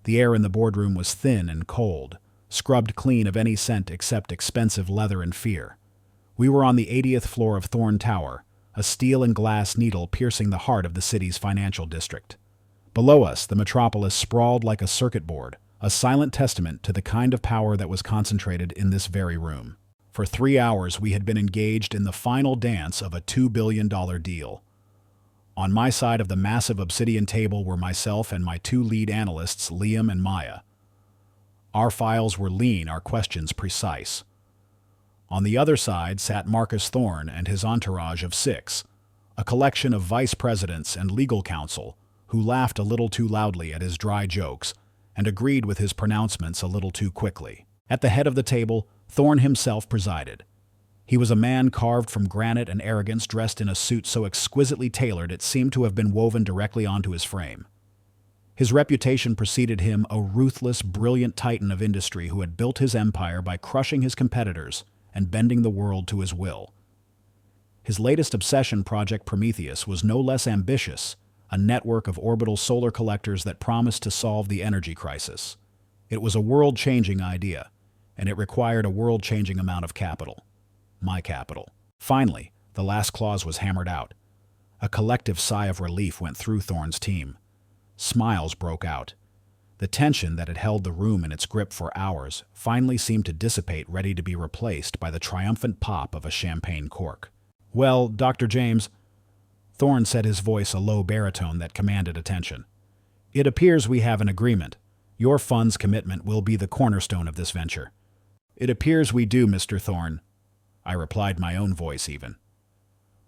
The air in the boardroom was thin and cold, scrubbed clean of any scent except expensive leather and fear. We were on the 80th floor of Thorn Tower, a steel and glass needle piercing the heart of the city's financial district. Below us, the metropolis sprawled like a circuit board, a silent testament to the kind of power that was concentrated in this very room. For 3 hours, we had been engaged in the final dance of a $2 billion deal. On my side of the massive obsidian table were myself and my 2 lead analysts, Liam and Maya. Our files were lean, our questions precise. On the other side sat Marcus Thorne and his entourage of 6, a collection of vice presidents and legal counsel who laughed a little too loudly at his dry jokes and agreed with his pronouncements a little too quickly. At the head of the table, Thorne himself presided. He was a man carved from granite and arrogance, dressed in a suit so exquisitely tailored it seemed to have been woven directly onto his frame. His reputation preceded him, a ruthless, brilliant titan of industry who had built his empire by crushing his competitors and bending the world to his will. His latest obsession, Project Prometheus, was no less ambitious, a network of orbital solar collectors that promised to solve the energy crisis. It was a world-changing idea, and it required a world-changing amount of capital. My capital. Finally, the last clause was hammered out. A collective sigh of relief went through Thorne's team. Smiles broke out. The tension that had held the room in its grip for hours finally seemed to dissipate, ready to be replaced by the triumphant pop of a champagne cork. "Well, Dr. James," Thorne said, his voice a low baritone that commanded attention, "it appears we have an agreement. Your fund's commitment will be the cornerstone of this venture." "It appears we do, Mr. Thorne," I replied, my own voice even.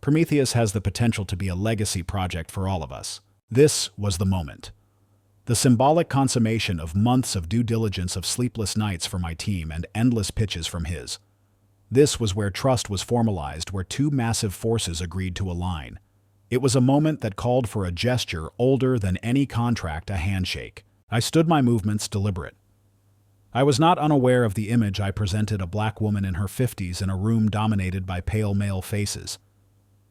"Prometheus has the potential to be a legacy project for all of us." This was the moment. The symbolic consummation of months of due diligence, of sleepless nights for my team and endless pitches from his. This was where trust was formalized, where 2 massive forces agreed to align. It was a moment that called for a gesture older than any contract, a handshake. I stood, my movements deliberate. I was not unaware of the image I presented, a black woman in her 50s in a room dominated by pale male faces.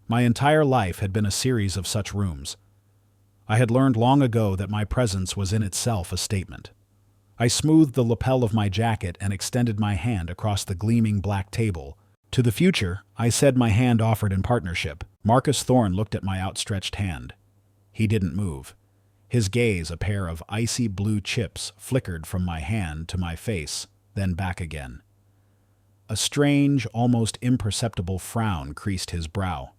My entire life had been a series of such rooms. I had learned long ago that my presence was in itself a statement. I smoothed the lapel of my jacket and extended my hand across the gleaming black table. "To the future," I said, my hand offered in partnership. Marcus Thorne looked at my outstretched hand. He didn't move. His gaze, a pair of icy blue chips, flickered from my hand to my face, then back again. A strange, almost imperceptible frown creased his brow.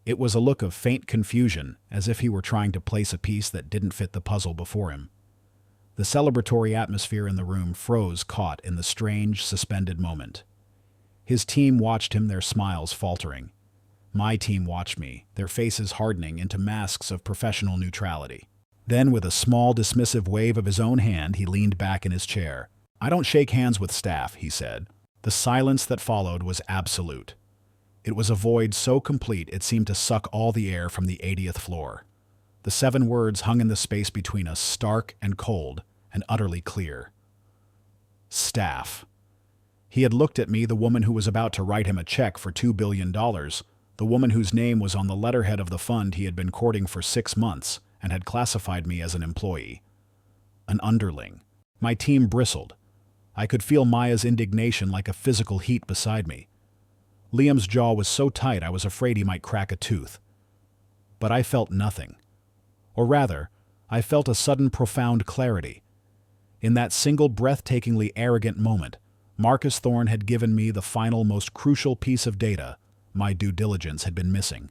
It was a look of faint confusion, as if he were trying to place a piece that didn't fit the puzzle before him. The celebratory atmosphere in the room froze, caught in the strange, suspended moment. His team watched him, their smiles faltering. My team watched me, their faces hardening into masks of professional neutrality. Then, with a small, dismissive wave of his own hand, he leaned back in his chair. "I don't shake hands with staff," he said. The silence that followed was absolute. It was a void so complete it seemed to suck all the air from the 80th floor. The 7 words hung in the space between us, stark and cold and utterly clear. Staff. He had looked at me, the woman who was about to write him a check for $2 billion, the woman whose name was on the letterhead of the fund he had been courting for 6 months and had classified me as an employee. An underling. My team bristled. I could feel Maya's indignation like a physical heat beside me. Liam's jaw was so tight I was afraid he might crack a tooth. But I felt nothing. Or rather, I felt a sudden profound clarity. In that single breathtakingly arrogant moment, Marcus Thorne had given me the final, most crucial piece of data my due diligence had been missing.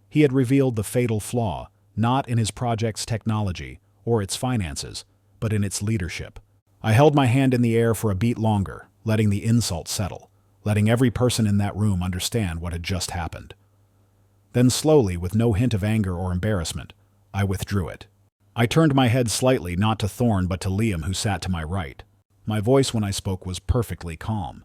He had revealed the fatal flaw, not in his project's technology or its finances, but in its leadership. I held my hand in the air for a beat longer, letting the insult settle, letting every person in that room understand what had just happened. Then slowly, with no hint of anger or embarrassment, I withdrew it. I turned my head slightly, not to Thorne but to Liam, who sat to my right. My voice when I spoke was perfectly calm.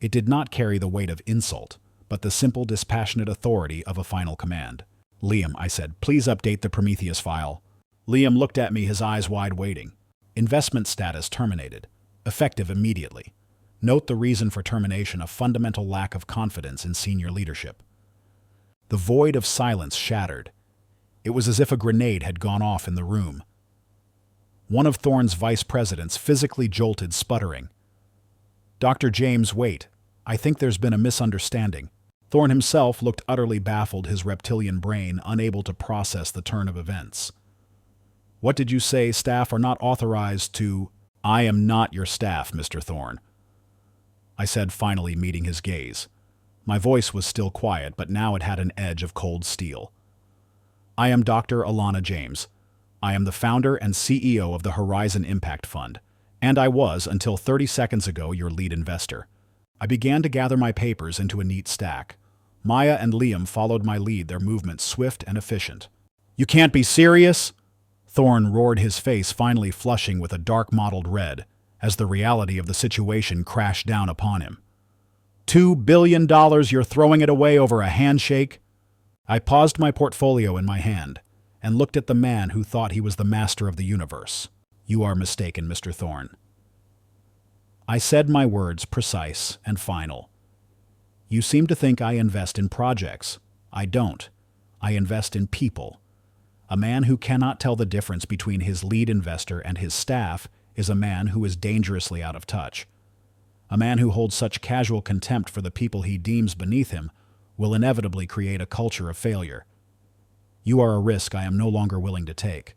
It did not carry the weight of insult, but the simple, dispassionate authority of a final command. "Liam," I said, "please update the Prometheus file." Liam looked at me, his eyes wide, waiting. "Investment status terminated. Effective immediately. Note the reason for termination: a fundamental lack of confidence in senior leadership." The void of silence shattered. It was as if a grenade had gone off in the room. One of Thorne's vice presidents physically jolted, sputtering. "Dr. James, wait. I think there's been a misunderstanding." Thorne himself looked utterly baffled, his reptilian brain unable to process the turn of events. "What did you say? Staff are not authorized to—" "I am not your staff, Mr. Thorne," I said, finally meeting his gaze. My voice was still quiet, but now it had an edge of cold steel. "I am Dr. Alana James. I am the founder and CEO of the Horizon Impact Fund, and I was, until 30 seconds ago, your lead investor." I began to gather my papers into a neat stack. Maya and Liam followed my lead, their movements swift and efficient. "You can't be serious!" Thorne roared, his face finally flushing with a dark mottled red, as the reality of the situation crashed down upon him. $2 billion, you're throwing it away over a handshake? I paused my portfolio in my hand and looked at the man who thought he was the master of the universe. "You are mistaken, Mr. Thorne." I said, my words precise and final. "You seem to think I invest in projects. I don't. I invest in people. A man who cannot tell the difference between his lead investor and his staff is a man who is dangerously out of touch. A man who holds such casual contempt for the people he deems beneath him will inevitably create a culture of failure. You are a risk I am no longer willing to take.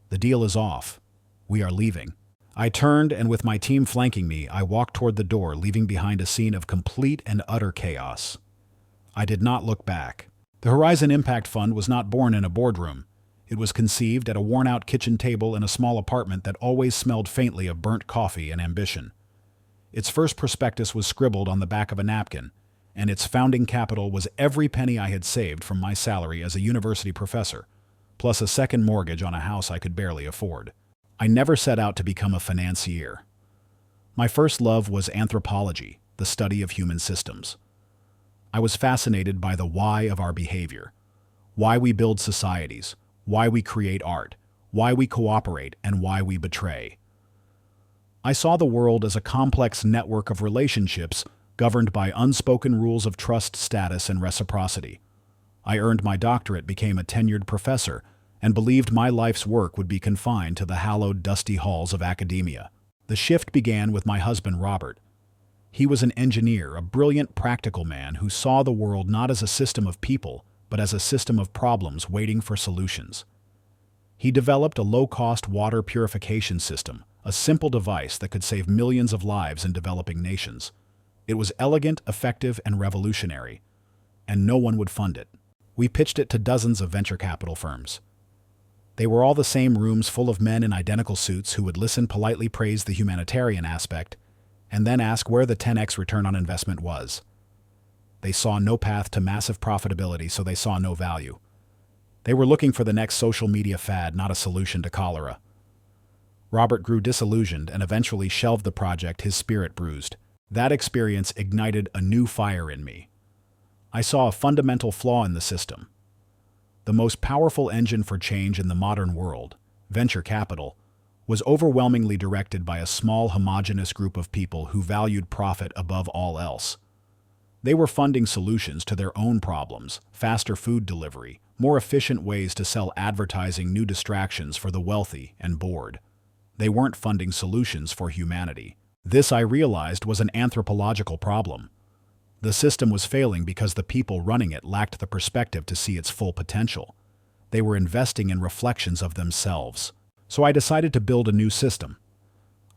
The deal is off. We are leaving." I turned, and with my team flanking me, I walked toward the door, leaving behind a scene of complete and utter chaos. I did not look back. The Horizon Impact Fund was not born in a boardroom. It was conceived at a worn-out kitchen table in a small apartment that always smelled faintly of burnt coffee and ambition. Its first prospectus was scribbled on the back of a napkin, and its founding capital was every penny I had saved from my salary as a university professor, plus a second mortgage on a house I could barely afford. I never set out to become a financier. My first love was anthropology, the study of human systems. I was fascinated by the why of our behavior, why we build societies, why we create art, why we cooperate, and why we betray. I saw the world as a complex network of relationships governed by unspoken rules of trust, status, and reciprocity. I earned my doctorate, became a tenured professor, and believed my life's work would be confined to the hallowed, dusty halls of academia. The shift began with my husband, Robert. He was an engineer, a brilliant, practical man who saw the world not as a system of people, but as a system of problems waiting for solutions. He developed a low-cost water purification system, a simple device that could save millions of lives in developing nations. It was elegant, effective, and revolutionary, and no one would fund it. We pitched it to dozens of venture capital firms. They were all the same rooms full of men in identical suits who would listen, politely praise the humanitarian aspect, and then ask where the 10x return on investment was. They saw no path to massive profitability, so they saw no value. They were looking for the next social media fad, not a solution to cholera. Robert grew disillusioned and eventually shelved the project, his spirit bruised. That experience ignited a new fire in me. I saw a fundamental flaw in the system. The most powerful engine for change in the modern world, venture capital, was overwhelmingly directed by a small, homogeneous group of people who valued profit above all else. They were funding solutions to their own problems, faster food delivery, more efficient ways to sell advertising, new distractions for the wealthy and bored. They weren't funding solutions for humanity. This, I realized, was an anthropological problem. The system was failing because the people running it lacked the perspective to see its full potential. They were investing in reflections of themselves. So I decided to build a new system.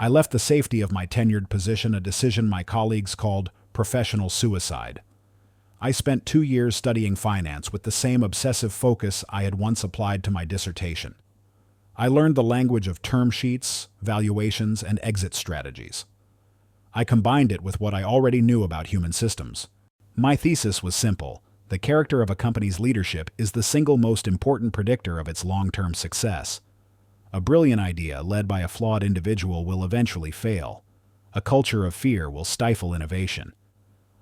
I left the safety of my tenured position, a decision my colleagues called professional suicide. I spent 2 years studying finance with the same obsessive focus I had once applied to my dissertation. I learned the language of term sheets, valuations, and exit strategies. I combined it with what I already knew about human systems. My thesis was simple. The character of a company's leadership is the single most important predictor of its long-term success. A brilliant idea led by a flawed individual will eventually fail. A culture of fear will stifle innovation.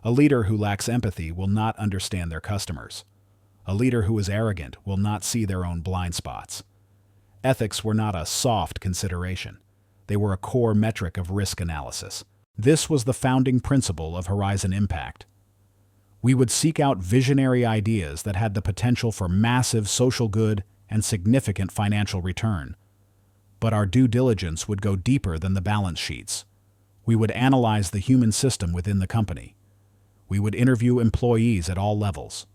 A leader who lacks empathy will not understand their customers. A leader who is arrogant will not see their own blind spots. Ethics were not a soft consideration. They were a core metric of risk analysis. This was the founding principle of Horizon Impact. We would seek out visionary ideas that had the potential for massive social good and significant financial return. But our due diligence would go deeper than the balance sheets. We would analyze the human system within the company. We would interview employees at all levels.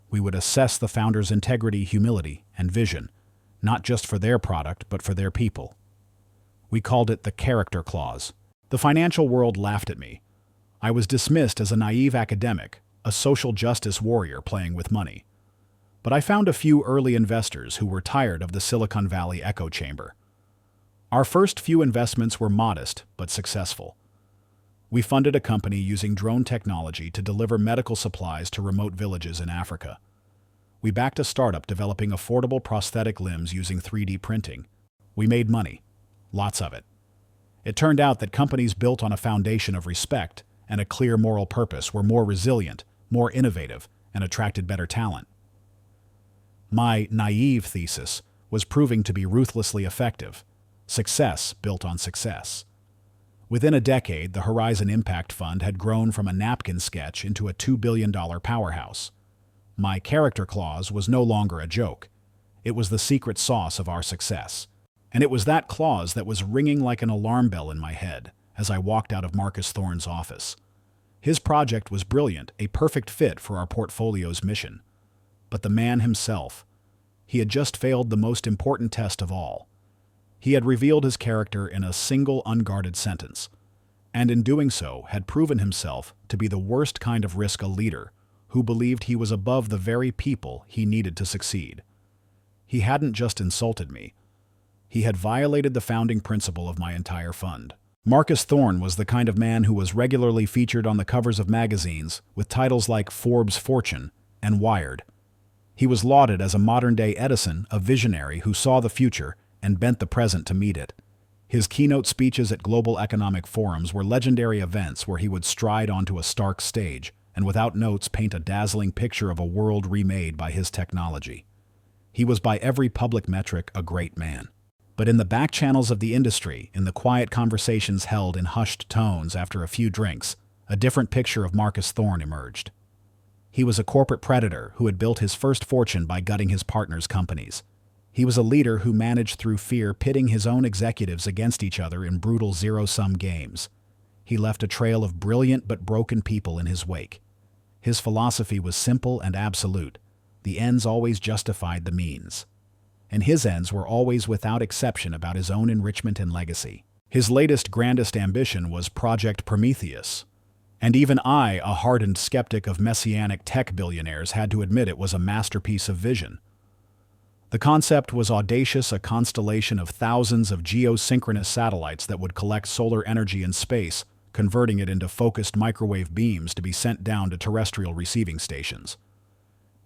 We would assess the founder's integrity, humility, and vision, not just for their product, but for their people. We called it the character clause. The financial world laughed at me. I was dismissed as a naive academic, a social justice warrior playing with money. But I found a few early investors who were tired of the Silicon Valley echo chamber. Our first few investments were modest but successful. We funded a company using drone technology to deliver medical supplies to remote villages in Africa. We backed a startup developing affordable prosthetic limbs using 3D printing. We made money. Lots of it. It turned out that companies built on a foundation of respect and a clear moral purpose were more resilient, more innovative, and attracted better talent. My naive thesis was proving to be ruthlessly effective. Success built on success. Within a decade, the Horizon Impact Fund had grown from a napkin sketch into a $2 billion powerhouse. My character clause was no longer a joke. It was the secret sauce of our success. And it was that clause that was ringing like an alarm bell in my head as I walked out of Marcus Thorne's office. His project was brilliant, a perfect fit for our portfolio's mission. But the man himself, he had just failed the most important test of all. He had revealed his character in a single unguarded sentence, and in doing so had proven himself to be the worst kind of risk a leader who believed he was above the very people he needed to succeed. He hadn't just insulted me. He had violated the founding principle of my entire fund. Marcus Thorne was the kind of man who was regularly featured on the covers of magazines with titles like Forbes' Fortune and Wired. He was lauded as a modern-day Edison, a visionary who saw the future and bent the present to meet it. His keynote speeches at global economic forums were legendary events where he would stride onto a stark stage and without notes paint a dazzling picture of a world remade by his technology. He was by every public metric a great man. But in the back channels of the industry, in the quiet conversations held in hushed tones after a few drinks, a different picture of Marcus Thorne emerged. He was a corporate predator who had built his first fortune by gutting his partners' companies. He was a leader who managed through fear pitting his own executives against each other in brutal zero-sum games. He left a trail of brilliant but broken people in his wake. His philosophy was simple and absolute. The ends always justified the means. And his ends were always without exception about his own enrichment and legacy. His latest grandest ambition was Project Prometheus. And even I, a hardened skeptic of messianic tech billionaires, had to admit it was a masterpiece of vision. The concept was audacious, a constellation of thousands of geosynchronous satellites that would collect solar energy in space, converting it into focused microwave beams to be sent down to terrestrial receiving stations.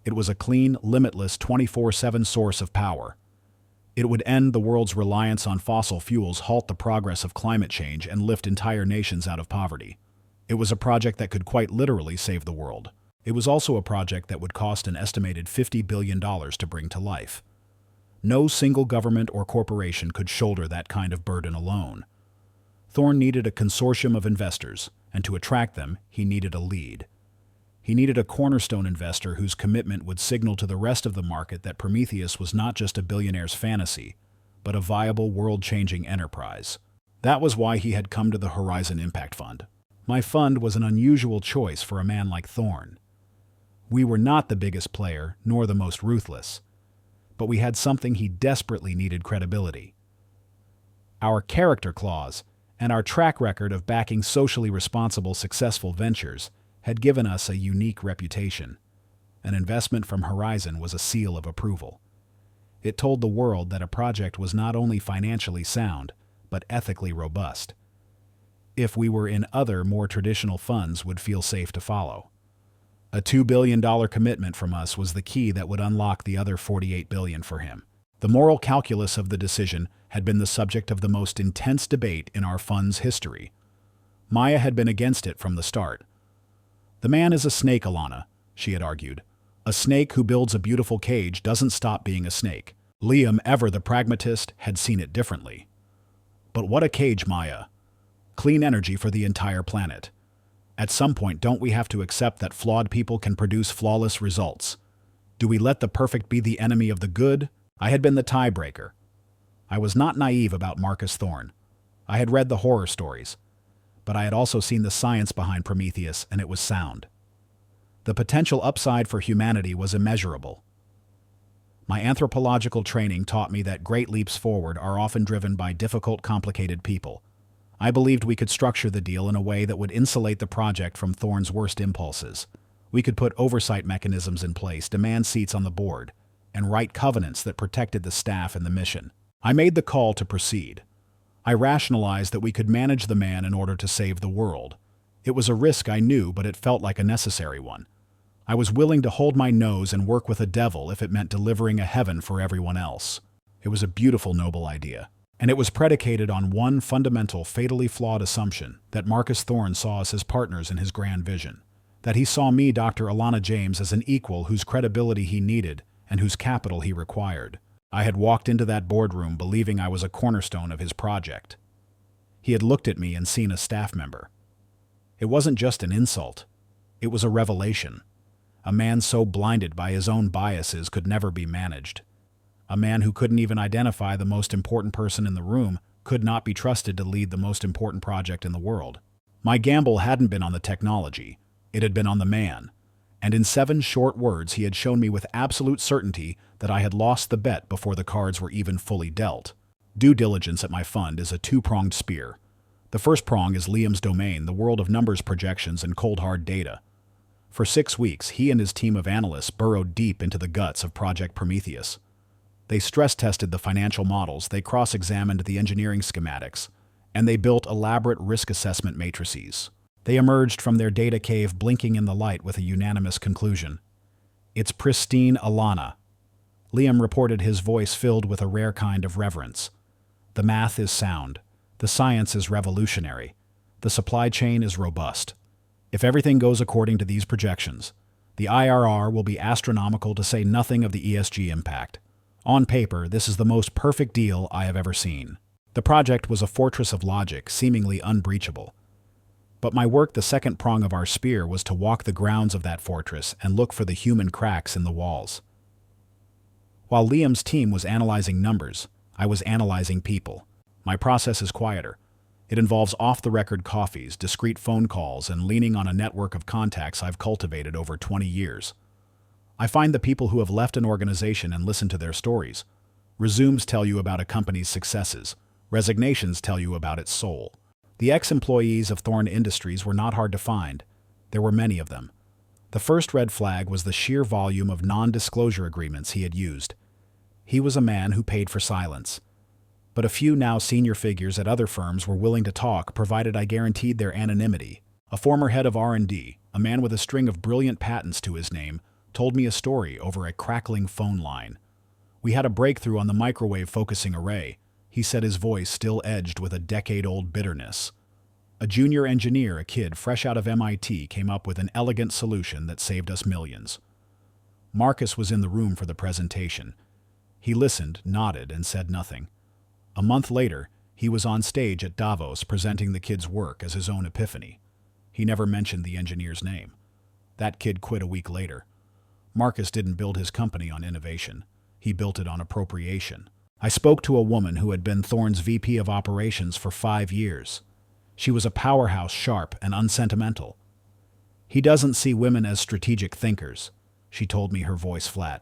It was a clean, limitless 24/7 source of power. It would end the world's reliance on fossil fuels, halt the progress of climate change, and lift entire nations out of poverty. It was a project that could quite literally save the world. It was also a project that would cost an estimated $50 billion to bring to life. No single government or corporation could shoulder that kind of burden alone. Thorne needed a consortium of investors, and to attract them, he needed a lead. He needed a cornerstone investor whose commitment would signal to the rest of the market that Prometheus was not just a billionaire's fantasy, but a viable, world-changing enterprise. That was why he had come to the Horizon Impact Fund. My fund was an unusual choice for a man like Thorne. We were not the biggest player, nor the most ruthless, but we had something he desperately needed: credibility. Our character clause and our track record of backing socially responsible, successful ventures had given us a unique reputation. An investment from Horizon was a seal of approval. It told the world that a project was not only financially sound, but ethically robust. If we were in other, more traditional funds, would feel safe to follow. A $2 billion commitment from us was the key that would unlock the other $48 billion for him. The moral calculus of the decision had been the subject of the most intense debate in our fund's history. Maya had been against it from the start. "The man is a snake, Alana," she had argued. "A snake who builds a beautiful cage doesn't stop being a snake." Liam, ever the pragmatist, had seen it differently. "But what a cage, Maya. Clean energy for the entire planet. At some point, don't we have to accept that flawed people can produce flawless results? Do we let the perfect be the enemy of the good?" I had been the tiebreaker. I was not naive about Marcus Thorne. I had read the horror stories, but I had also seen the science behind Prometheus, and it was sound. The potential upside for humanity was immeasurable. My anthropological training taught me that great leaps forward are often driven by difficult, complicated people. I believed we could structure the deal in a way that would insulate the project from Thorne's worst impulses. We could put oversight mechanisms in place, demand seats on the board, and write covenants that protected the staff and the mission. I made the call to proceed. I rationalized that we could manage the man in order to save the world. It was a risk, I knew, but it felt like a necessary one. I was willing to hold my nose and work with a devil if it meant delivering a heaven for everyone else. It was a beautiful, noble idea. And it was predicated on one fundamental, fatally flawed assumption, that Marcus Thorne saw us as partners in his grand vision. That he saw me, Dr. Alana James, as an equal whose credibility he needed and whose capital he required. I had walked into that boardroom believing I was a cornerstone of his project. He had looked at me and seen a staff member. It wasn't just an insult. It was a revelation. A man so blinded by his own biases could never be managed. A man who couldn't even identify the most important person in the room could not be trusted to lead the most important project in the world. My gamble hadn't been on the technology. It had been on the man. And in 7 short words, he had shown me with absolute certainty that I had lost the bet before the cards were even fully dealt. Due diligence at my fund is a 2-pronged spear. The first prong is Liam's domain, the world of numbers, projections, and cold hard data. For 6 weeks, he and his team of analysts burrowed deep into the guts of Project Prometheus. They stress-tested the financial models, they cross-examined the engineering schematics, and they built elaborate risk assessment matrices. They emerged from their data cave blinking in the light with a unanimous conclusion. It's pristine, Alana. Liam reported, his voice filled with a rare kind of reverence. The math is sound. The science is revolutionary. The supply chain is robust. If everything goes according to these projections, the IRR will be astronomical, to say nothing of the ESG impact. On paper, this is the most perfect deal I have ever seen. The project was a fortress of logic, seemingly unbreachable. But my work, the second prong of our spear, was to walk the grounds of that fortress and look for the human cracks in the walls. While Liam's team was analyzing numbers, I was analyzing people. My process is quieter. It involves off-the-record coffees, discreet phone calls, and leaning on a network of contacts I've cultivated over 20 years. I find the people who have left an organization and listen to their stories. Resumes tell you about a company's successes. Resignations tell you about its soul. The ex-employees of Thorne Industries were not hard to find. There were many of them. The first red flag was the sheer volume of non-disclosure agreements he had used. He was a man who paid for silence. But a few now senior figures at other firms were willing to talk, provided I guaranteed their anonymity. A former head of R&D, a man with a string of brilliant patents to his name, told me a story over a crackling phone line. We had a breakthrough on the microwave focusing array, he said, his voice still edged with a decade-old bitterness. A junior engineer, a kid fresh out of MIT, came up with an elegant solution that saved us millions. Marcus was in the room for the presentation. He listened, nodded, and said nothing. A month later, he was on stage at Davos presenting the kid's work as his own epiphany. He never mentioned the engineer's name. That kid quit a week later. Marcus didn't build his company on innovation. He built it on appropriation. I spoke to a woman who had been Thorne's VP of operations for 5 years. She was a powerhouse, sharp and unsentimental. He doesn't see women as strategic thinkers, she told me, her voice flat.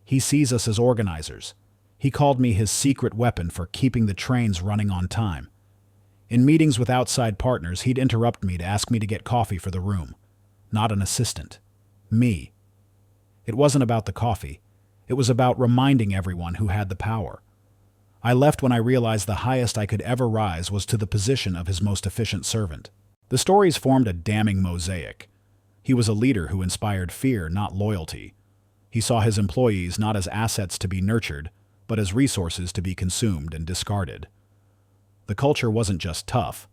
He sees us as organizers. He called me his secret weapon for keeping the trains running on time. In meetings with outside partners, he'd interrupt me to ask me to get coffee for the room. Not an assistant. Me. It wasn't about the coffee. It was about reminding everyone who had the power. I left when I realized the highest I could ever rise was to the position of his most efficient servant. The stories formed a damning mosaic. He was a leader who inspired fear, not loyalty. He saw his employees not as assets to be nurtured, but as resources to be consumed and discarded. The culture wasn't just tough,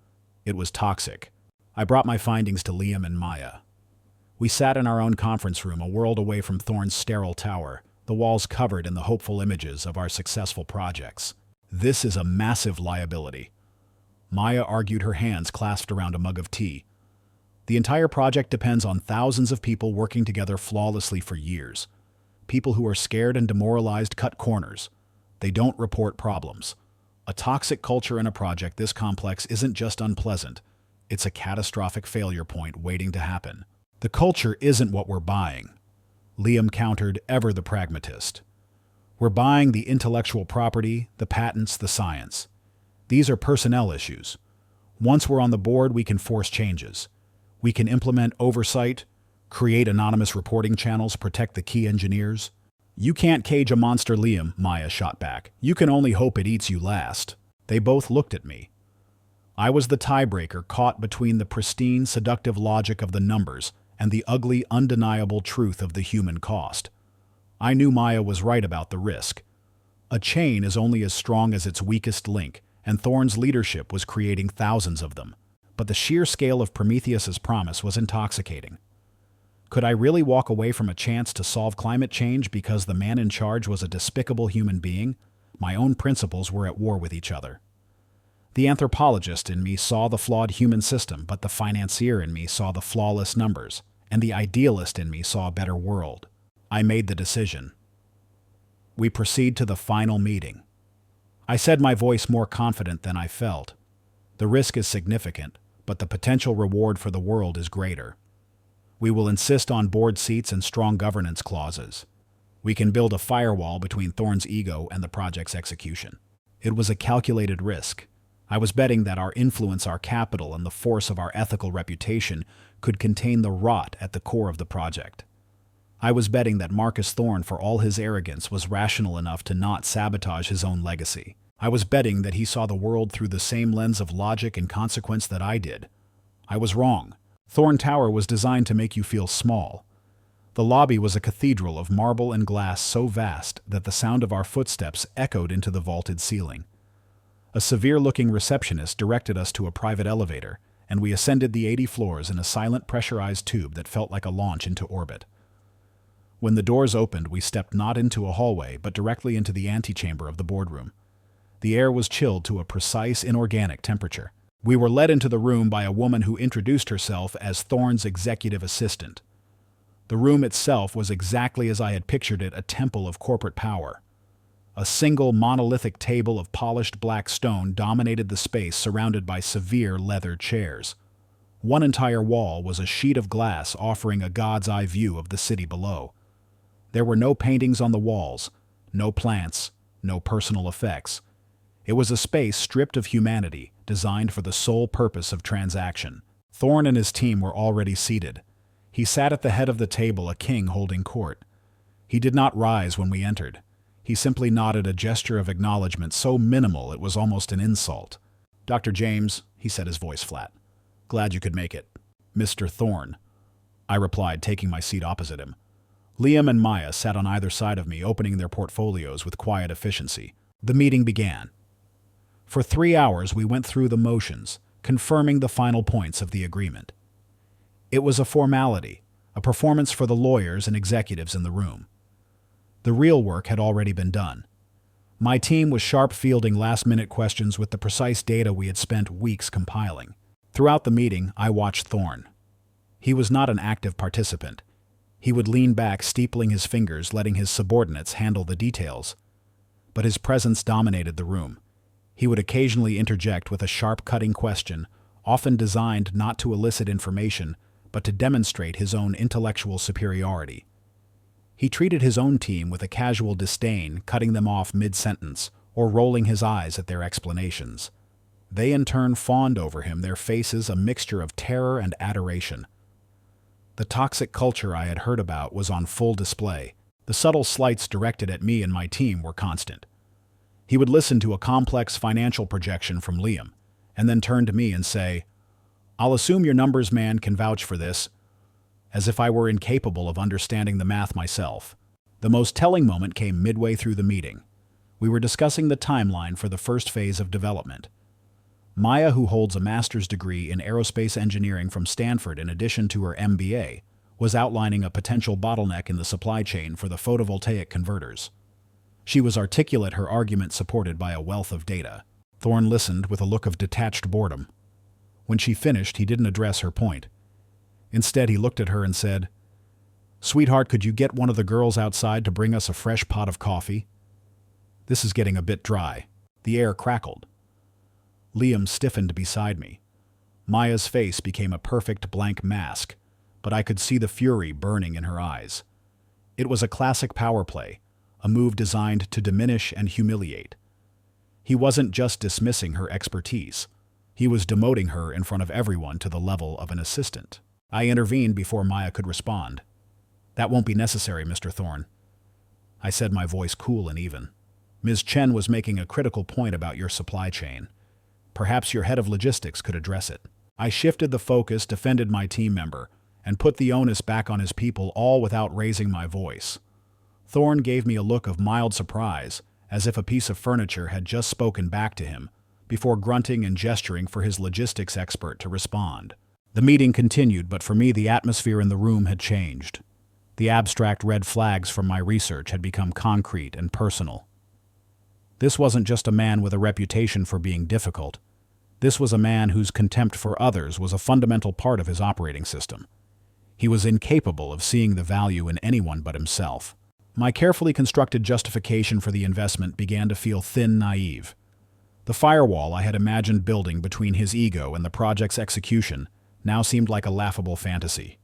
it was toxic. I brought my findings to Liam and Maya. We sat in our own conference room, a world away from Thorne's sterile tower, the walls covered in the hopeful images of our successful projects. This is a massive liability. Maya argued, her hands clasped around a mug of tea. The entire project depends on thousands of people working together flawlessly for years. People who are scared and demoralized cut corners. They don't report problems. A toxic culture in a project this complex isn't just unpleasant, it's a catastrophic failure point waiting to happen. The culture isn't what we're buying, Liam countered, ever the pragmatist. We're buying the intellectual property, the patents, the science. These are personnel issues. Once we're on the board, we can force changes. We can implement oversight, create anonymous reporting channels, protect the key engineers. You can't cage a monster, Liam, Maya shot back. You can only hope it eats you last. They both looked at me. I was the tiebreaker, caught between the pristine, seductive logic of the numbers and the ugly, undeniable truth of the human cost. I knew Maya was right about the risk. A chain is only as strong as its weakest link, and Thorne's leadership was creating thousands of them. But the sheer scale of Prometheus's promise was intoxicating. Could I really walk away from a chance to solve climate change because the man in charge was a despicable human being? My own principles were at war with each other. The anthropologist in me saw the flawed human system, but the financier in me saw the flawless numbers, and the idealist in me saw a better world. I made the decision. We proceed to the final meeting. I said, my voice more confident than I felt. The risk is significant, but the potential reward for the world is greater. We will insist on board seats and strong governance clauses. We can build a firewall between Thorne's ego and the project's execution. It was a calculated risk. I was betting that our influence, our capital, and the force of our ethical reputation could contain the rot at the core of the project. I was betting that Marcus Thorne, for all his arrogance, was rational enough to not sabotage his own legacy. I was betting that he saw the world through the same lens of logic and consequence that I did. I was wrong. Thorne Tower was designed to make you feel small. The lobby was a cathedral of marble and glass so vast that the sound of our footsteps echoed into the vaulted ceiling. A severe-looking receptionist directed us to a private elevator, and we ascended the 80 floors in a silent pressurized tube that felt like a launch into orbit. When the doors opened, we stepped not into a hallway, but directly into the antechamber of the boardroom. The air was chilled to a precise, inorganic temperature. We were led into the room by a woman who introduced herself as Thorne's executive assistant. The room itself was exactly as I had pictured it, a temple of corporate power. A single monolithic table of polished black stone dominated the space, surrounded by severe leather chairs. One entire wall was a sheet of glass offering a god's eye view of the city below. There were no paintings on the walls, no plants, no personal effects. It was a space stripped of humanity, designed for the sole purpose of transaction. Thorne and his team were already seated. He sat at the head of the table, a king holding court. He did not rise when we entered. He simply nodded, a gesture of acknowledgement so minimal it was almost an insult. "Dr. James," he said, his voice flat. "Glad you could make it." "Mr. Thorne," I replied, taking my seat opposite him. Liam and Maya sat on either side of me, opening their portfolios with quiet efficiency. The meeting began. For 3 hours we went through the motions, confirming the final points of the agreement. It was a formality, a performance for the lawyers and executives in the room. The real work had already been done. My team was sharp, fielding last-minute questions with the precise data we had spent weeks compiling. Throughout the meeting, I watched Thorne. He was not an active participant. He would lean back, steepling his fingers, letting his subordinates handle the details. But his presence dominated the room. He would occasionally interject with a sharp, cutting question, often designed not to elicit information, but to demonstrate his own intellectual superiority. He treated his own team with a casual disdain, cutting them off mid-sentence or rolling his eyes at their explanations. They in turn fawned over him, their faces a mixture of terror and adoration. The toxic culture I had heard about was on full display. The subtle slights directed at me and my team were constant. He would listen to a complex financial projection from Liam, and then turn to me and say, "I'll assume your numbers man can vouch for this," as if I were incapable of understanding the math myself. The most telling moment came midway through the meeting. We were discussing the timeline for the first phase of development. Maya, who holds a master's degree in aerospace engineering from Stanford in addition to her MBA, was outlining a potential bottleneck in the supply chain for the photovoltaic converters. She was articulate, her argument supported by a wealth of data. Thorne listened with a look of detached boredom. When she finished, he didn't address her point. Instead, he looked at her and said, "Sweetheart, could you get one of the girls outside to bring us a fresh pot of coffee? This is getting a bit dry." The air crackled. Liam stiffened beside me. Maya's face became a perfect blank mask, but I could see the fury burning in her eyes. It was a classic power play, a move designed to diminish and humiliate. He wasn't just dismissing her expertise. He was demoting her in front of everyone to the level of an assistant. I intervened before Maya could respond. "That won't be necessary, Mr. Thorne," I said, my voice cool and even. "Ms. Chen was making a critical point about your supply chain. Perhaps your head of logistics could address it." I shifted the focus, defended my team member, and put the onus back on his people, all without raising my voice. Thorne gave me a look of mild surprise, as if a piece of furniture had just spoken back to him, before grunting and gesturing for his logistics expert to respond. The meeting continued, but for me the atmosphere in the room had changed. The abstract red flags from my research had become concrete and personal. This wasn't just a man with a reputation for being difficult. This was a man whose contempt for others was a fundamental part of his operating system. He was incapable of seeing the value in anyone but himself. My carefully constructed justification for the investment began to feel thin, naive. The firewall I had imagined building between his ego and the project's execution now seemed like a laughable fantasy.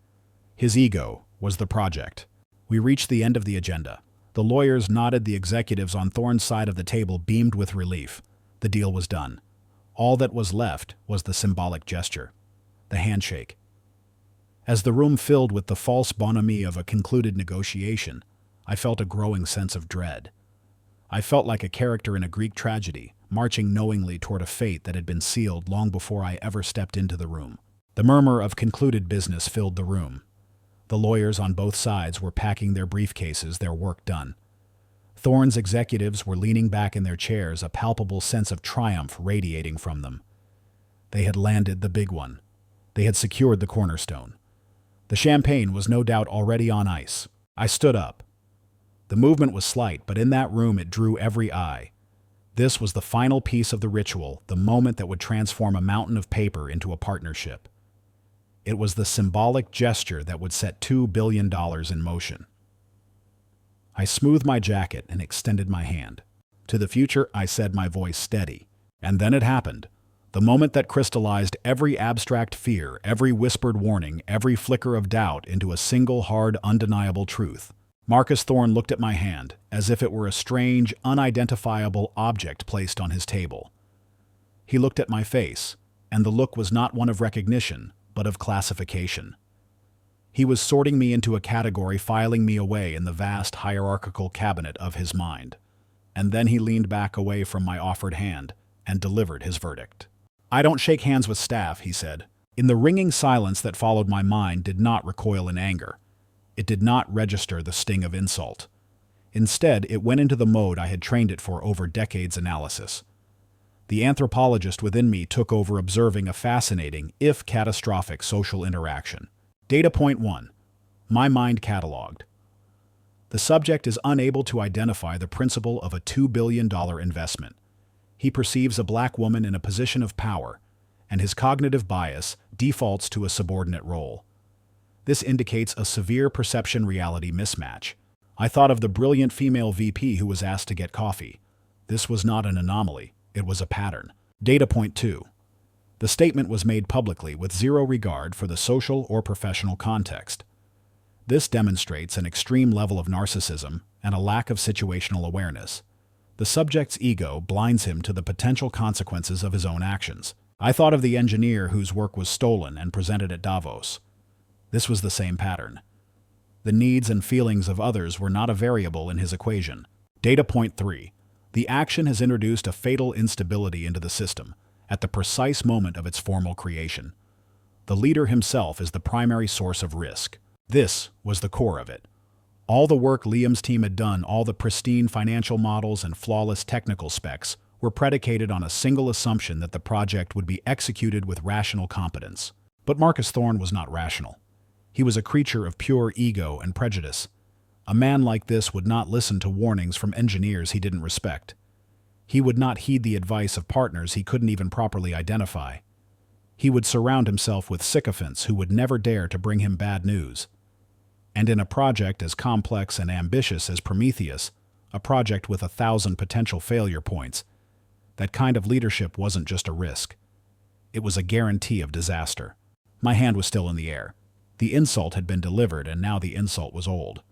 His ego was the project. We reached the end of the agenda. The lawyers nodded, the executives on Thorne's side of the table beamed with relief. The deal was done. All that was left was the symbolic gesture, the handshake. As the room filled with the false bonhomie of a concluded negotiation, I felt a growing sense of dread. I felt like a character in a Greek tragedy, marching knowingly toward a fate that had been sealed long before I ever stepped into the room. The murmur of concluded business filled the room. The lawyers on both sides were packing their briefcases, their work done. Thorne's executives were leaning back in their chairs, a palpable sense of triumph radiating from them. They had landed the big one. They had secured the cornerstone. The champagne was no doubt already on ice. I stood up. The movement was slight, but in that room it drew every eye. This was the final piece of the ritual, the moment that would transform a mountain of paper into a partnership. It was the symbolic gesture that would set $2 billion in motion. I smoothed my jacket and extended my hand. "To the future," I said, my voice steady. And then it happened. The moment that crystallized every abstract fear, every whispered warning, every flicker of doubt into a single hard, undeniable truth. Marcus Thorne looked at my hand, as if it were a strange, unidentifiable object placed on his table. He looked at my face, and the look was not one of recognition, but of classification. He was sorting me into a category, filing me away in the vast hierarchical cabinet of his mind. And then he leaned back away from my offered hand and delivered his verdict. "I don't shake hands with staff," he said. In the ringing silence that followed, my mind did not recoil in anger. It did not register the sting of insult. Instead, it went into the mode I had trained it for over decades: analysis. The anthropologist within me took over, observing a fascinating, if catastrophic, social interaction. Data point 1. My mind cataloged. The subject is unable to identify the principle of a $2 billion investment. He perceives a black woman in a position of power, and his cognitive bias defaults to a subordinate role. This indicates a severe perception-reality mismatch. I thought of the brilliant female VP who was asked to get coffee. This was not an anomaly, it was a pattern. Data point 2. The statement was made publicly with zero regard for the social or professional context. This demonstrates an extreme level of narcissism and a lack of situational awareness. The subject's ego blinds him to the potential consequences of his own actions. I thought of the engineer whose work was stolen and presented at Davos. This was the same pattern. The needs and feelings of others were not a variable in his equation. Data point 3. The action has introduced a fatal instability into the system at the precise moment of its formal creation. The leader himself is the primary source of risk. This was the core of it. All the work Liam's team had done, all the pristine financial models and flawless technical specs, were predicated on a single assumption that the project would be executed with rational competence. But Marcus Thorne was not rational. He was a creature of pure ego and prejudice. A man like this would not listen to warnings from engineers he didn't respect. He would not heed the advice of partners he couldn't even properly identify. He would surround himself with sycophants who would never dare to bring him bad news. And in a project as complex and ambitious as Prometheus, a project with 1,000 potential failure points, That kind of leadership wasn't just a risk. It was a guarantee of disaster. My hand was still in the air. The insult had been delivered, and now the insult was old.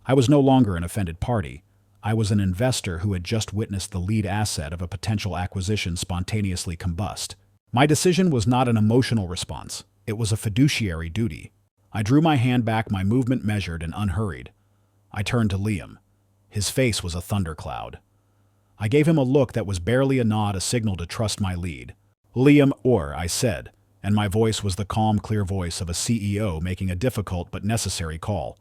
I was no longer an offended party. I was an investor who had just witnessed the lead asset of a potential acquisition spontaneously combust. My decision was not an emotional response. It was a fiduciary duty. I drew my hand back, my movement measured and unhurried. I turned to Liam. His face was a thundercloud. I gave him a look that was barely a nod, a signal to trust my lead. Liam, I said, and my voice was the calm, clear voice of a CEO making a difficult but necessary call.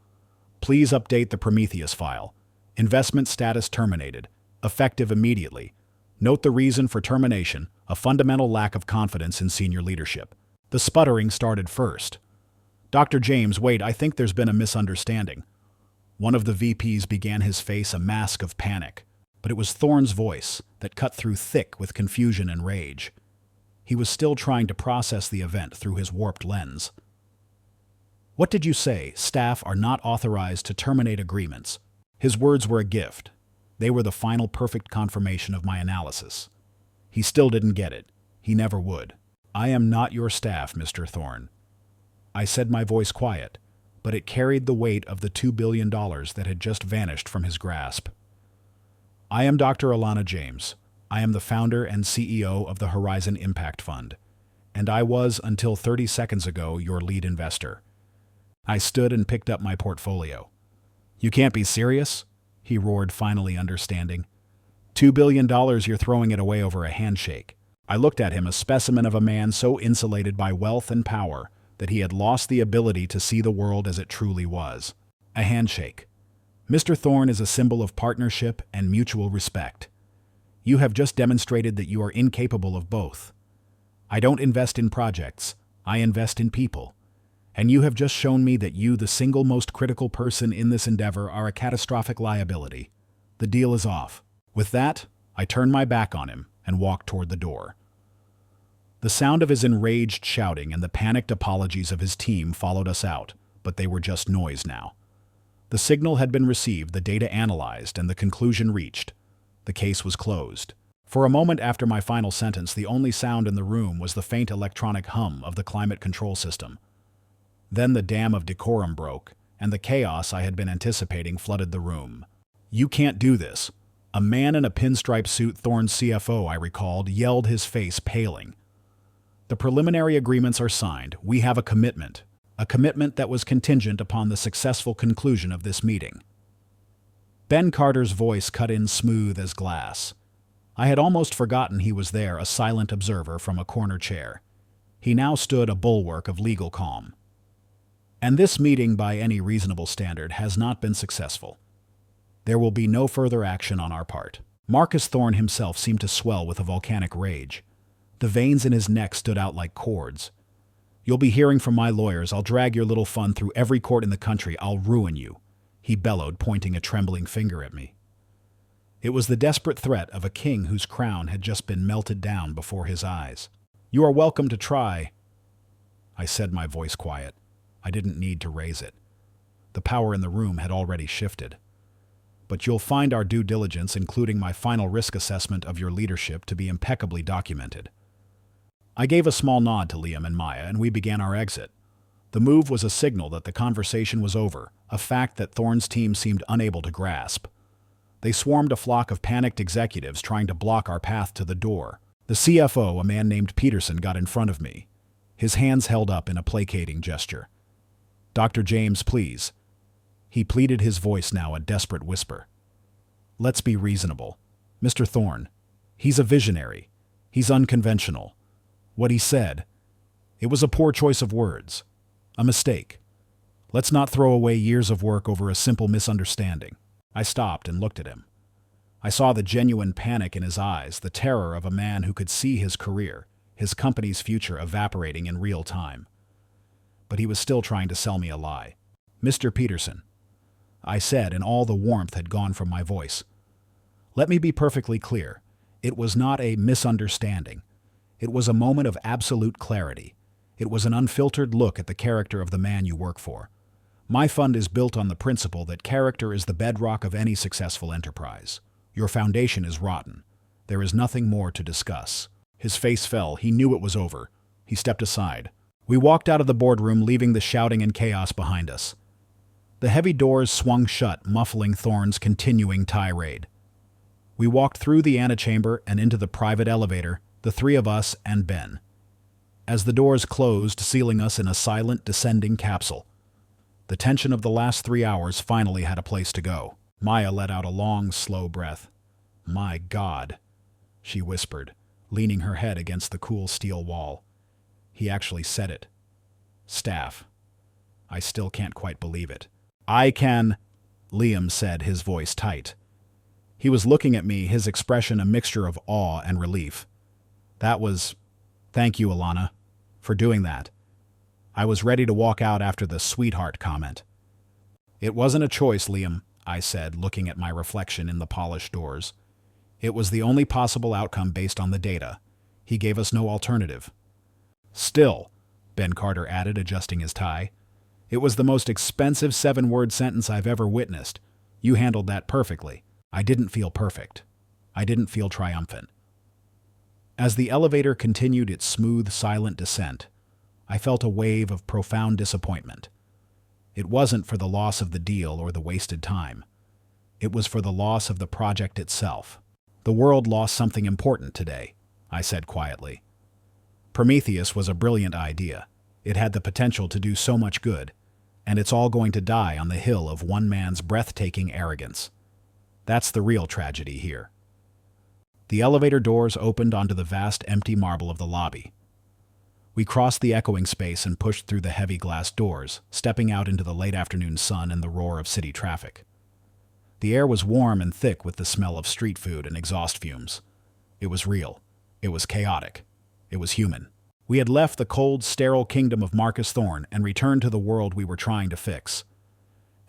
Please update the Prometheus file. Investment status terminated. Effective immediately. Note the reason for termination, a fundamental lack of confidence in senior leadership. The sputtering started first. Dr. James, wait, I think there's been a misunderstanding. One of the VPs began, his face a mask of panic, but it was Thorne's voice that cut through thick with confusion and rage. He was still trying to process the event through his warped lens. What did you say? Staff are not authorized to terminate agreements. His words were a gift. They were the final perfect confirmation of my analysis. He still didn't get it. He never would. I am not your staff, Mr. Thorne. I said, my voice quiet, but it carried the weight of the $2 billion that had just vanished from his grasp. I am Dr. Alana James. I am the founder and CEO of the Horizon Impact Fund, and I was, until 30 seconds ago, your lead investor. I stood and picked up my portfolio. You can't be serious? He roared, finally understanding. $2 billion, you're throwing it away over a handshake. I looked at him, a specimen of a man so insulated by wealth and power that he had lost the ability to see the world as it truly was. A handshake. Mr. Thorne is a symbol of partnership and mutual respect. You have just demonstrated that you are incapable of both. I don't invest in projects, I invest in people. And you have just shown me that you, the single most critical person in this endeavor, are a catastrophic liability. The deal is off. With that, I turned my back on him and walked toward the door. The sound of his enraged shouting and the panicked apologies of his team followed us out, but they were just noise now. The signal had been received, the data analyzed, and the conclusion reached. The case was closed. For a moment after my final sentence, the only sound in the room was the faint electronic hum of the climate control system. Then the dam of decorum broke, and the chaos I had been anticipating flooded the room. You can't do this. A man in a pinstripe suit, Thorne's CFO, I recalled, yelled, his face paling. The preliminary agreements are signed. We have a commitment that was contingent upon the successful conclusion of this meeting. Ben Carter's voice cut in smooth as glass. I had almost forgotten he was there, a silent observer from a corner chair. He now stood a bulwark of legal calm. And this meeting, by any reasonable standard, has not been successful. There will be no further action on our part. Marcus Thorne himself seemed to swell with a volcanic rage. The veins in his neck stood out like cords. You'll be hearing from my lawyers. I'll drag your little fund through every court in the country. I'll ruin you, he bellowed, pointing a trembling finger at me. It was the desperate threat of a king whose crown had just been melted down before his eyes. You are welcome to try, I said, my voice quiet. I didn't need to raise it. The power in the room had already shifted. But you'll find our due diligence, including my final risk assessment of your leadership, to be impeccably documented. I gave a small nod to Liam and Maya, and we began our exit. The move was a signal that the conversation was over, a fact that Thorne's team seemed unable to grasp. They swarmed, a flock of panicked executives trying to block our path to the door. The CFO, a man named Peterson, got in front of me, his hands held up in a placating gesture. Dr. James, please. He pleaded, his voice now a desperate whisper. Let's be reasonable. Mr. Thorne, he's a visionary. He's unconventional. What he said, it was a poor choice of words. A mistake. Let's not throw away years of work over a simple misunderstanding. I stopped and looked at him. I saw the genuine panic in his eyes, the terror of a man who could see his career, his company's future evaporating in real time. But he was still trying to sell me a lie. Mr. Peterson, I said, and all the warmth had gone from my voice. Let me be perfectly clear. It was not a misunderstanding. It was a moment of absolute clarity. It was an unfiltered look at the character of the man you work for. My fund is built on the principle that character is the bedrock of any successful enterprise. Your foundation is rotten. There is nothing more to discuss." His face fell. He knew it was over. He stepped aside. We walked out of the boardroom, leaving the shouting and chaos behind us. The heavy doors swung shut, muffling Thorne's continuing tirade. We walked through the antechamber and into the private elevator, the three of us and Ben. As the doors closed, sealing us in a silent, descending capsule, the tension of the last 3 hours finally had a place to go. Maya let out a long, slow breath. "My God," she whispered, leaning her head against the cool steel wall. He actually said it. Staff. I still can't quite believe it. "I can," Liam said, his voice tight. He was looking at me, his expression a mixture of awe and relief. Thank you, Alana, for doing that. I was ready to walk out after the sweetheart comment. "It wasn't a choice, Liam," I said, looking at my reflection in the polished doors. "It was the only possible outcome based on the data. He gave us no alternative." "Still," Ben Carter added, adjusting his tie, "it was the most expensive 7-word sentence I've ever witnessed. You handled that perfectly." I didn't feel perfect. I didn't feel triumphant. As the elevator continued its smooth, silent descent, I felt a wave of profound disappointment. It wasn't for the loss of the deal or the wasted time. It was for the loss of the project itself. "The world lost something important today," I said quietly. "Prometheus was a brilliant idea. It had the potential to do so much good, and it's all going to die on the hill of one man's breathtaking arrogance. That's the real tragedy here." The elevator doors opened onto the vast empty marble of the lobby. We crossed the echoing space and pushed through the heavy glass doors, stepping out into the late afternoon sun and the roar of city traffic. The air was warm and thick with the smell of street food and exhaust fumes. It was real. It was chaotic. It was human. We had left the cold, sterile kingdom of Marcus Thorne and returned to the world we were trying to fix.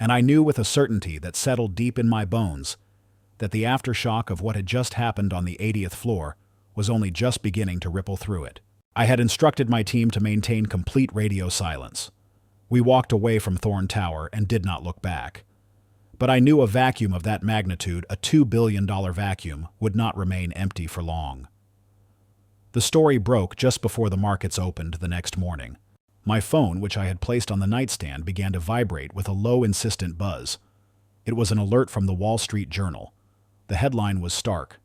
And I knew with a certainty that settled deep in my bones that the aftershock of what had just happened on the 80th floor was only just beginning to ripple through it. I had instructed my team to maintain complete radio silence. We walked away from Thorne Tower and did not look back. But I knew a vacuum of that magnitude, a $2 billion vacuum, would not remain empty for long. The story broke just before the markets opened the next morning. My phone, which I had placed on the nightstand, began to vibrate with a low, insistent buzz. It was an alert from the Wall Street Journal. The headline was stark: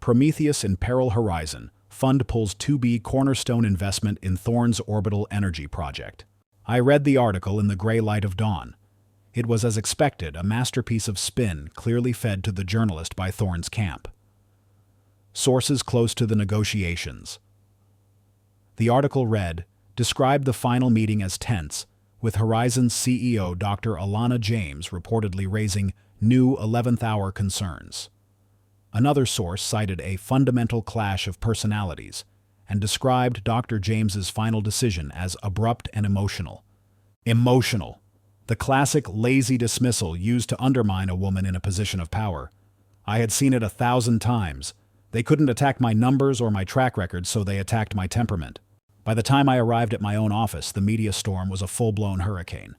"Prometheus in Peril Horizon. Fund pulls $2 cornerstone investment in Thorne's orbital energy project." I read the article in the gray light of dawn. It was as expected, a masterpiece of spin clearly fed to the journalist by Thorne's camp. Sources close to the negotiations. The article read, described the final meeting as tense, with Horizon's CEO Dr. Alana James reportedly raising new 11th-hour concerns. Another source cited a fundamental clash of personalities and described Dr. James's final decision as abrupt and emotional. Emotional. The classic lazy dismissal used to undermine a woman in a position of power. I had seen it 1,000 times. They couldn't attack my numbers or my track record, so they attacked my temperament. By the time I arrived at my own office, the media storm was a full-blown hurricane.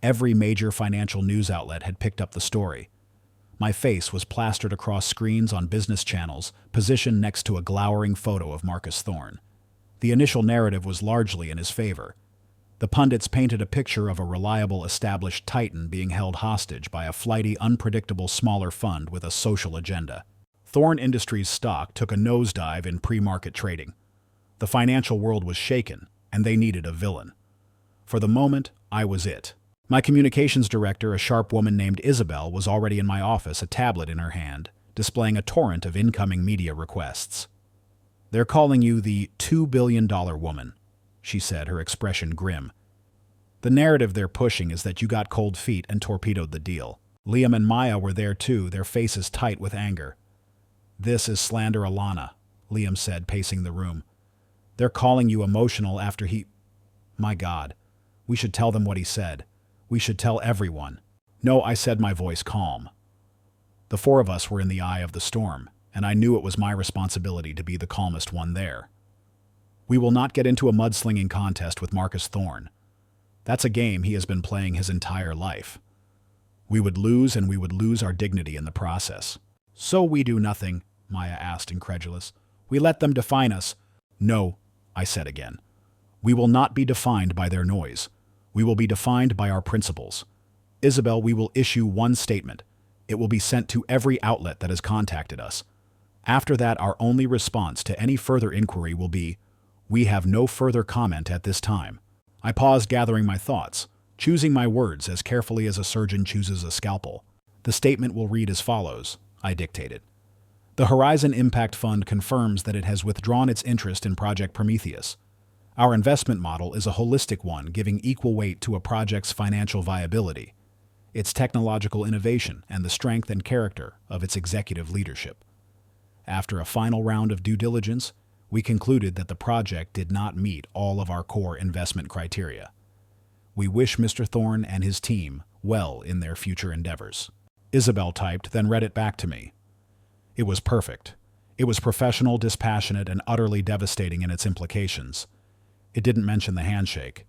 Every major financial news outlet had picked up the story. My face was plastered across screens on business channels, positioned next to a glowering photo of Marcus Thorne. The initial narrative was largely in his favor. The pundits painted a picture of a reliable, established titan being held hostage by a flighty, unpredictable smaller fund with a social agenda. Thorne Industries stock took a nosedive in pre-market trading. The financial world was shaken, and they needed a villain. For the moment, I was it. My communications director, a sharp woman named Isabel, was already in my office, a tablet in her hand, displaying a torrent of incoming media requests. "They're calling you the $2 billion woman," she said, her expression grim. "The narrative they're pushing is that you got cold feet and torpedoed the deal." Liam and Maya were there too, their faces tight with anger. "This is slander, Alana," Liam said, pacing the room. "They're calling you emotional after he... My God, we should tell them what he said. We should tell everyone." "No," I said, my voice calm. The four of us were in the eye of the storm, and I knew it was my responsibility to be the calmest one there. "We will not get into a mudslinging contest with Marcus Thorne. That's a game he has been playing his entire life. We would lose, and we would lose our dignity in the process. So we do nothing," Maya asked, incredulous. We let them define us. No, I said again. We will not be defined by their noise. We will be defined by our principles. Isabel, we will issue one statement. It will be sent to every outlet that has contacted us. After that, our only response to any further inquiry will be, we have no further comment at this time. I paused, gathering my thoughts, choosing my words as carefully as a surgeon chooses a scalpel. The statement will read as follows, I dictated. The Horizon Impact Fund confirms that it has withdrawn its interest in Project Prometheus. Our investment model is a holistic one, giving equal weight to a project's financial viability, its technological innovation, and the strength and character of its executive leadership. After a final round of due diligence, we concluded that the project did not meet all of our core investment criteria. We wish Mr. Thorne and his team well in their future endeavors. Isabel typed, then read it back to me. It was perfect. It was professional, dispassionate, and utterly devastating in its implications. It didn't mention the handshake.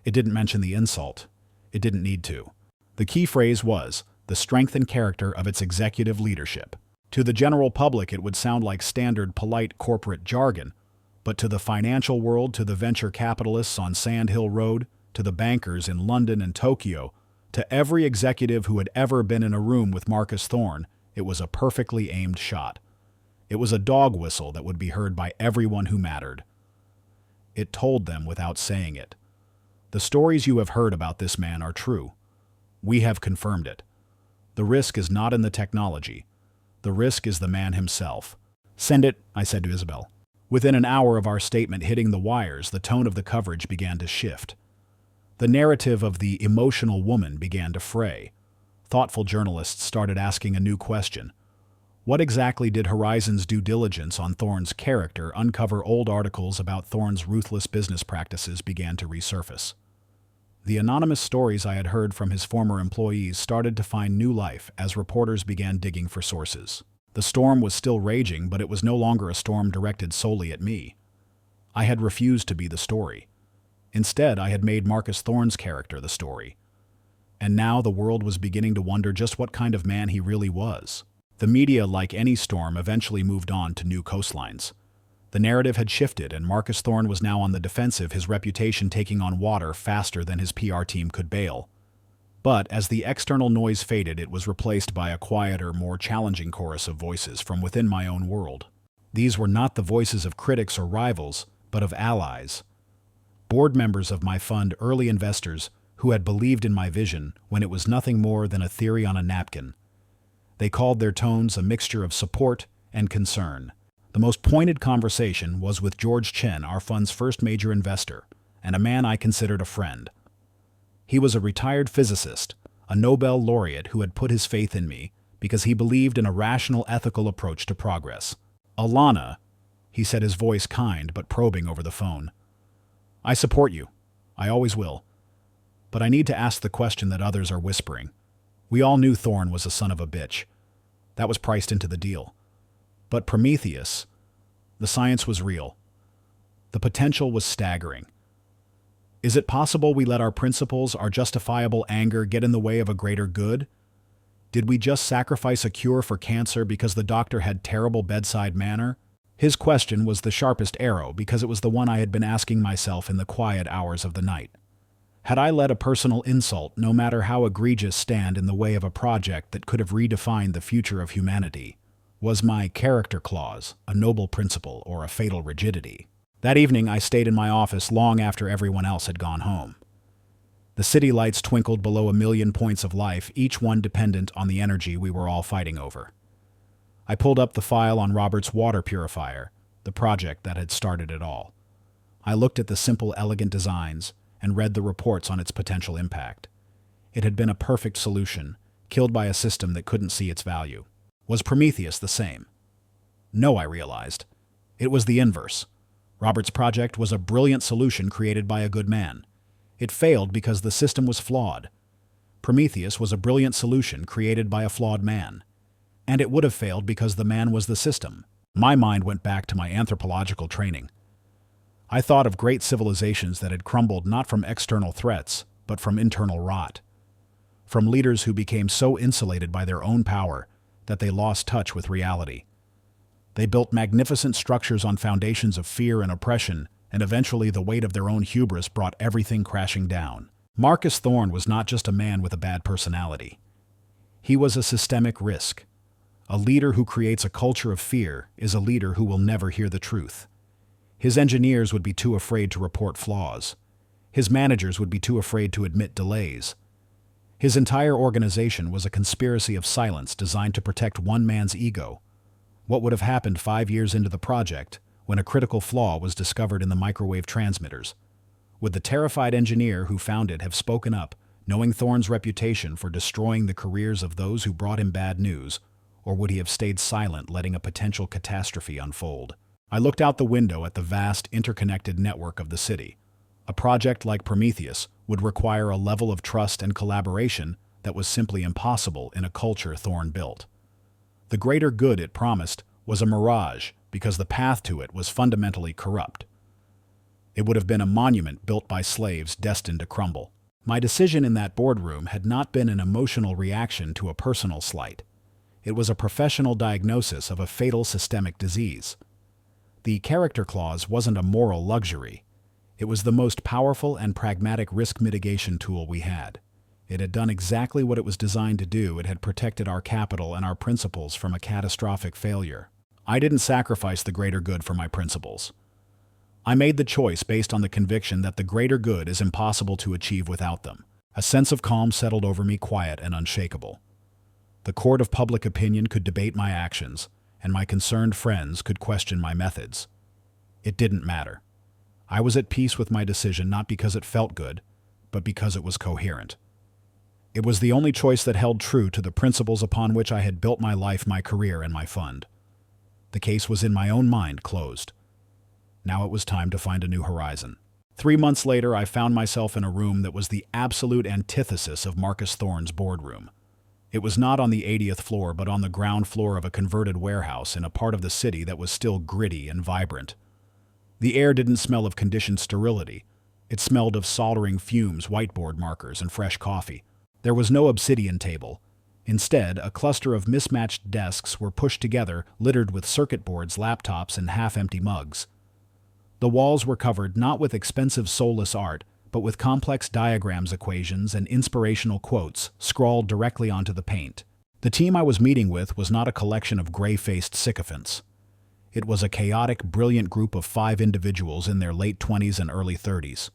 It didn't mention the insult. It didn't need to. The key phrase was the strength and character of its executive leadership. To the general public, it would sound like standard, polite corporate jargon, but to the financial world, to the venture capitalists on Sand Hill Road, to the bankers in London and Tokyo, to every executive who had ever been in a room with Marcus Thorne, it was a perfectly aimed shot. It was a dog whistle that would be heard by everyone who mattered. It told them without saying it. The stories you have heard about this man are true. We have confirmed it. The risk is not in the technology. The risk is the man himself. Send it, I said to Isabel. Within an hour of our statement hitting the wires, the tone of the coverage began to shift. The narrative of the emotional woman began to fray. Thoughtful journalists started asking a new question. What exactly did Horizon's due diligence on Thorne's character uncover? Old articles about Thorne's ruthless business practices began to resurface. The anonymous stories I had heard from his former employees started to find new life as reporters began digging for sources. The storm was still raging, but it was no longer a storm directed solely at me. I had refused to be the story. Instead, I had made Marcus Thorne's character the story. And now the world was beginning to wonder just what kind of man he really was. The media, like any storm, eventually moved on to new coastlines. The narrative had shifted, and Marcus Thorne was now on the defensive, his reputation taking on water faster than his PR team could bail. But as the external noise faded, it was replaced by a quieter, more challenging chorus of voices from within my own world. These were not the voices of critics or rivals, but of allies. Board members of my fund, early investors, who had believed in my vision when it was nothing more than a theory on a napkin. They called their tones a mixture of support and concern. The most pointed conversation was with George Chen, our fund's first major investor, and a man I considered a friend. He was a retired physicist, a Nobel laureate who had put his faith in me because he believed in a rational, ethical approach to progress. Alana, he said, his voice kind but probing over the phone. I support you. I always will. But I need to ask the question that others are whispering. We all knew Thorne was a son of a bitch. That was priced into the deal. But Prometheus, the science was real. The potential was staggering. Is it possible we let our principles, our justifiable anger, get in the way of a greater good? Did we just sacrifice a cure for cancer because the doctor had terrible bedside manner? His question was the sharpest arrow because it was the one I had been asking myself in the quiet hours of the night. Had I let a personal insult, no matter how egregious, stand in the way of a project that could have redefined the future of humanity? Was my character clause a noble principle or a fatal rigidity? That evening I stayed in my office long after everyone else had gone home. The city lights twinkled below 1,000,000 points of life, each one dependent on the energy we were all fighting over. I pulled up the file on Robert's water purifier, the project that had started it all. I looked at the simple, elegant designs and read the reports on its potential impact. It had been a perfect solution, killed by a system that couldn't see its value. Was Prometheus the same? No, I realized. It was the inverse. Robert's project was a brilliant solution created by a good man. It failed because the system was flawed. Prometheus was a brilliant solution created by a flawed man. And it would have failed because the man was the system. My mind went back to my anthropological training. I thought of great civilizations that had crumbled not from external threats, but from internal rot. From leaders who became so insulated by their own power that they lost touch with reality. They built magnificent structures on foundations of fear and oppression, and eventually the weight of their own hubris brought everything crashing down. Marcus Thorne was not just a man with a bad personality. He was a systemic risk. A leader who creates a culture of fear is a leader who will never hear the truth. His engineers would be too afraid to report flaws. His managers would be too afraid to admit delays. His entire organization was a conspiracy of silence designed to protect one man's ego. What would have happened 5 years into the project when a critical flaw was discovered in the microwave transmitters? Would the terrified engineer who found it have spoken up, knowing Thorne's reputation for destroying the careers of those who brought him bad news, or would he have stayed silent, letting a potential catastrophe unfold? I looked out the window at the vast, interconnected network of the city. A project like Prometheus would require a level of trust and collaboration that was simply impossible in a culture Thorne built. The greater good it promised was a mirage because the path to it was fundamentally corrupt. It would have been a monument built by slaves destined to crumble. My decision in that boardroom had not been an emotional reaction to a personal slight. It was a professional diagnosis of a fatal systemic disease. The character clause wasn't a moral luxury. It was the most powerful and pragmatic risk mitigation tool we had. It had done exactly what it was designed to do. It had protected our capital and our principles from a catastrophic failure. I didn't sacrifice the greater good for my principles. I made the choice based on the conviction that the greater good is impossible to achieve without them. A sense of calm settled over me, quiet and unshakable. The court of public opinion could debate my actions, and my concerned friends could question my methods. It didn't matter. I was at peace with my decision not because it felt good, but because it was coherent. It was the only choice that held true to the principles upon which I had built my life, my career, and my fund. The case was in my own mind closed. Now it was time to find a new horizon. 3 months later, I found myself in a room that was the absolute antithesis of Marcus Thorne's boardroom. It was not on the 80th floor, but on the ground floor of a converted warehouse in a part of the city that was still gritty and vibrant. The air didn't smell of conditioned sterility. It smelled of soldering fumes, whiteboard markers, and fresh coffee. There was no obsidian table. Instead, a cluster of mismatched desks were pushed together, littered with circuit boards, laptops, and half-empty mugs. The walls were covered not with expensive soulless art, but with complex diagrams, equations, and inspirational quotes scrawled directly onto the paint. The team I was meeting with was not a collection of gray-faced sycophants. It was a chaotic, brilliant group of 5 individuals in their late 20s and early 30s.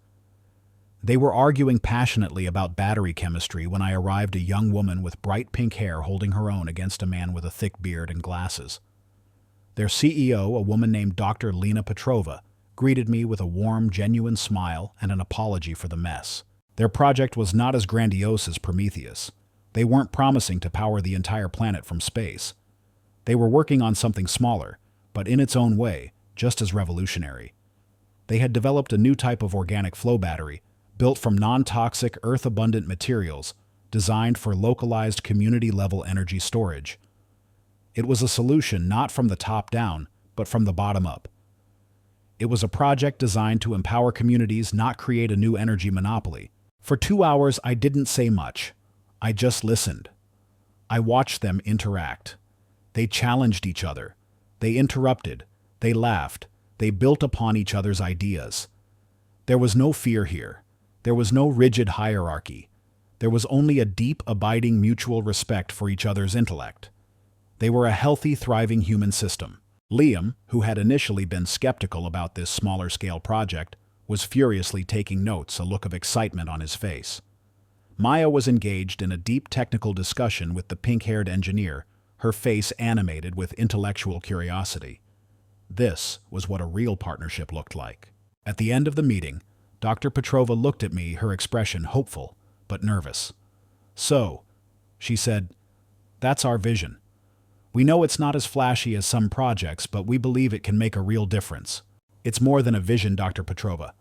They were arguing passionately about battery chemistry when I arrived, a young woman with bright pink hair holding her own against a man with a thick beard and glasses. Their CEO, a woman named Dr. Lena Petrova, greeted me with a warm, genuine smile and an apology for the mess. Their project was not as grandiose as Prometheus. They weren't promising to power the entire planet from space. They were working on something smaller, but in its own way, just as revolutionary. They had developed a new type of organic flow battery, built from non-toxic, earth-abundant materials, designed for localized community-level energy storage. It was a solution not from the top down, but from the bottom up. It was a project designed to empower communities, not create a new energy monopoly. For 2 hours, I didn't say much. I just listened. I watched them interact. They challenged each other. They interrupted. They laughed. They built upon each other's ideas. There was no fear here. There was no rigid hierarchy. There was only a deep, abiding mutual respect for each other's intellect. They were a healthy, thriving human system. Liam, who had initially been skeptical about this smaller-scale project, was furiously taking notes, a look of excitement on his face. Maya was engaged in a deep technical discussion with the pink-haired engineer, her face animated with intellectual curiosity. This was what a real partnership looked like. At the end of the meeting, Dr. Petrova looked at me, her expression hopeful, but nervous. "So," she said, "that's our vision. We know it's not as flashy as some projects, but we believe it can make a real difference." "It's more than a vision, Dr. Petrova."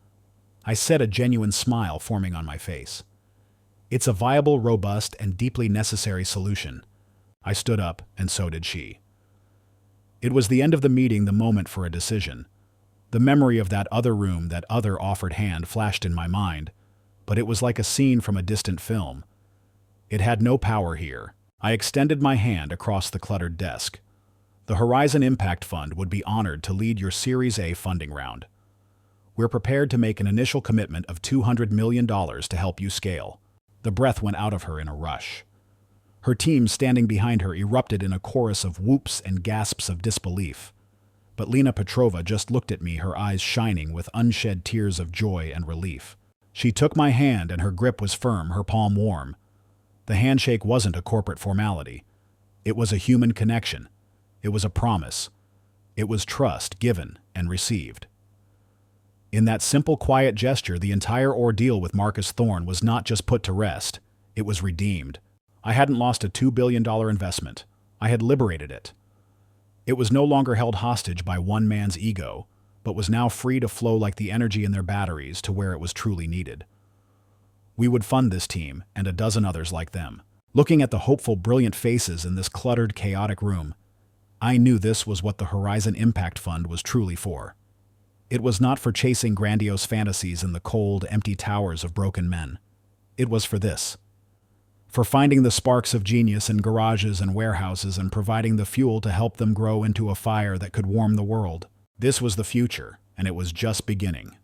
I said, a genuine smile forming on my face. "It's a viable, robust, and deeply necessary solution." I stood up, and so did she. It was the end of the meeting, the moment for a decision. The memory of that other room, that other offered hand flashed in my mind, but it was like a scene from a distant film. It had no power here. I extended my hand across the cluttered desk. The Horizon Impact Fund would be honored to lead your Series A funding round. We're prepared to make an initial commitment of $200 million to help you scale. The breath went out of her in a rush. Her team standing behind her erupted in a chorus of whoops and gasps of disbelief. But Lena Petrova just looked at me, her eyes shining with unshed tears of joy and relief. She took my hand and her grip was firm, her palm warm. The handshake wasn't a corporate formality. It was a human connection. It was a promise. It was trust given and received. In that simple, quiet gesture, the entire ordeal with Marcus Thorne was not just put to rest, it was redeemed. I hadn't lost a $2 billion investment. I had liberated it. It was no longer held hostage by one man's ego, but was now free to flow like the energy in their batteries to where it was truly needed. We would fund this team and a dozen others like them. Looking at the hopeful, brilliant faces in this cluttered, chaotic room, I knew this was what the Horizon Impact Fund was truly for. It was not for chasing grandiose fantasies in the cold, empty towers of broken men. It was for this. For finding the sparks of genius in garages and warehouses and providing the fuel to help them grow into a fire that could warm the world. This was the future, and it was just beginning.